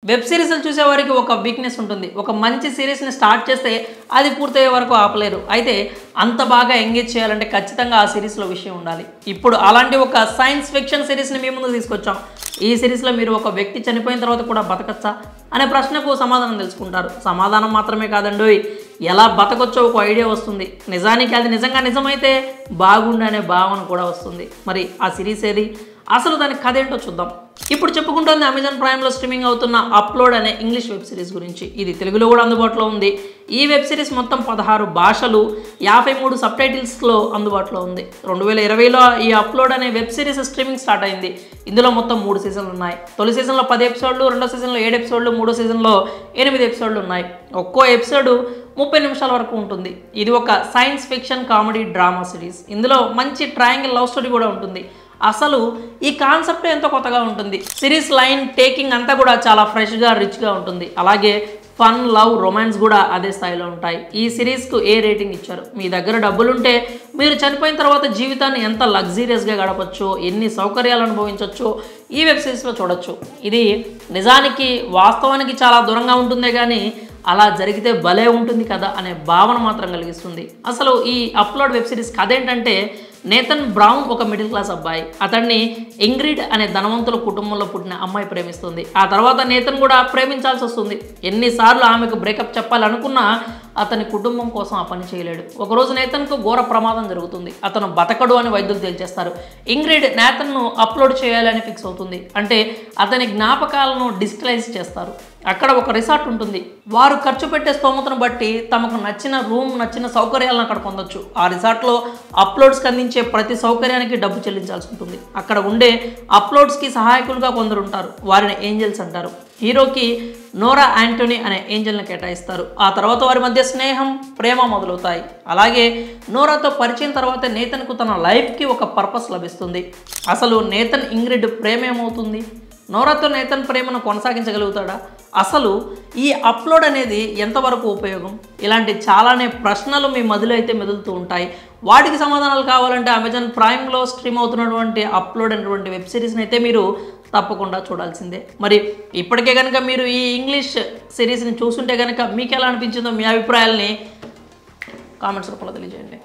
Web సిరీస్లు చూసేవారికి ఒక వీక్నెస్ ఉంటుంది. ఒక మంచి సిరీస్ని స్టార్ట్ చేస్తే అది పూర్తయ్యే వరకు ఆపలేరు. అయితే అంత బాగా ఎంగేజ్ చేయాలంటే ఖచ్చితంగా ఆ సిరీస్లో విషయం ఉండాలి. ఇప్పుడు అలాంటి ఒక సైన్స్ ఫిక్షన్ సిరీస్ని మీ ముందుకు తీసుకొచ్చాం. ఈ సిరీస్లో మీరు ఒక వ్యక్తి చనిపోయిన తర్వాత కూడా బతకచ్చా అనే ప్రశ్నకు సమాధానం తెలుసుకుంటారు. సమాధానం మాత్రమే కాదండి, ఎలా బతకొచ్చో ఒక ఐడియా వస్తుంది. నిజానికి అది నిజంగా నిజమైతే బాగుండు అనే భావన కూడా వస్తుంది. మరి ఆ సిరీస్ ఏది, అసలు దాని కథ ఏంటో చూద్దాం. ఇప్పుడు చెప్పుకుంటుంది అమెజాన్ ప్రైమ్లో స్ట్రీమింగ్ అవుతున్న అప్లోడ్ అనే ఇంగ్లీష్ వెబ్ సిరీస్ గురించి. ఇది తెలుగులో కూడా అందుబాటులో ఉంది. ఈ వెబ్ సిరీస్ మొత్తం 16 భాషలు 53 సబ్ టైటిల్స్లో అందుబాటులో ఉంది. 2020లో ఈ అప్లోడ్ అనే వెబ్ సిరీస్ స్ట్రీమింగ్ స్టార్ట్ అయింది. ఇందులో మొత్తం 3 సీజన్లు ఉన్నాయి. తొలి సీజన్లో 10 ఎపిసోడ్లు, రెండో సీజన్లో 7 ఎపిసోడ్లు, మూడో సీజన్లో 8 ఎపిసోడ్లు ఉన్నాయి. ఒక్కో ఎపిసోడ్ 30 నిమిషాల వరకు ఉంటుంది. ఇది ఒక science fiction comedy drama series. ఇందులో మంచి ట్రయాంగిల్ లవ్ స్టోరీ కూడా ఉంటుంది. అసలు ఈ కాన్సెప్ట్ ఎంతో కొత్తగా ఉంటుంది. సిరీస్ లైన్ టేకింగ్ అంతా కూడా చాలా ఫ్రెష్గా రిచ్గా ఉంటుంది. అలాగే ఫన్, లవ్, రొమాన్స్ కూడా అదే స్థాయిలో ఉంటాయి. ఈ సిరీస్కు ఏ రేటింగ్ ఇచ్చారు? మీ దగ్గర డబ్బులుంటే మీరు చనిపోయిన తర్వాత జీవితాన్ని ఎంత లగ్జీరియస్గా గడపచ్చో, ఎన్ని సౌకర్యాలు అనుభవించవచ్చో ఈ వెబ్ సిరీస్లో చూడొచ్చు. ఇది నిజానికి వాస్తవానికి చాలా దూరంగా ఉంటుందే కానీ అలా జరిగితే భలే ఉంటుంది కదా అనే భావన మాత్రం కలిగిస్తుంది. అసలు ఈ అప్లోడ్ వెబ్ సిరీస్ కథ ఏంటంటే, నేతన్ బ్రౌన్ ఒక మిడిల్ క్లాస్ అబ్బాయి. అతన్ని ఇంగ్రిడ్ అనే ధనవంతుల కుటుంబంలో పుట్టిన అమ్మాయి ప్రేమిస్తుంది. ఆ తర్వాత నేతన్ కూడా ప్రేమించాల్సి వస్తుంది. ఎన్నిసార్లు ఆమెకు బ్రేకప్ చెప్పాలనుకున్నా అతని కుటుంబం కోసం ఆ పని చేయలేడు. ఒకరోజు నేతన్కు ఘోర ప్రమాదం జరుగుతుంది. అతను బతకడు అని వైద్యులు తేల్చేస్తారు. ఇంగ్రిడ్ నేతన్ను అప్లోడ్ చేయాలని ఫిక్స్ అవుతుంది. అంటే అతని జ్ఞాపకాలను డిజిటలైజ్ చేస్తారు. అక్కడ ఒక రిసార్ట్ ఉంటుంది. వారు ఖర్చు పెట్టే స్తోమతను బట్టి తమకు నచ్చిన రూమ్, నచ్చిన సౌకర్యాలను అక్కడ పొందొచ్చు. ఆ రిసార్ట్లో అప్లోడ్స్కి అందించే ప్రతి సౌకర్యానికి డబ్బు చెల్లించాల్సి ఉంటుంది. అక్కడ ఉండే అప్లోడ్స్కి సహాయకులుగా కొందరు ఉంటారు. వారిని ఏంజల్స్ అంటారు. హీరోకి నోరా యాంటోనీ అనే ఏంజల్ని కేటాయిస్తారు. ఆ తర్వాత వారి మధ్య స్నేహం, ప్రేమ మొదలవుతాయి. అలాగే నోరాతో పరిచయం తర్వాత నేతన్కు తన లైఫ్కి ఒక పర్పస్ లభిస్తుంది. అసలు నేతన్ ఇంగ్రిడ్ ప్రేమ ఏమవుతుంది? నోరాతో నేతన్ ప్రేమను కొనసాగించగలుగుతాడా? అసలు ఈ అప్లోడ్ అనేది ఎంతవరకు ఉపయోగం? ఇలాంటి చాలానే ప్రశ్నలు మీ మదిలో అయితే మెదులుతూ ఉంటాయి. వాటికి సమాధానాలు కావాలంటే అమెజాన్ ప్రైమ్లో స్ట్రీమ్ అవుతున్నటువంటి అప్లోడ్ అనేటువంటి వెబ్ సిరీస్ని అయితే మీరు తప్పకుండా చూడాల్సిందే. మరి ఇప్పటికే కనుక మీరు ఈ ఇంగ్లీష్ సిరీస్ని చూస్తుంటే కనుక మీకు ఎలా అనిపించిందో మీ అభిప్రాయాలని కామెంట్స్ రూపంలో తెలియజేయండి.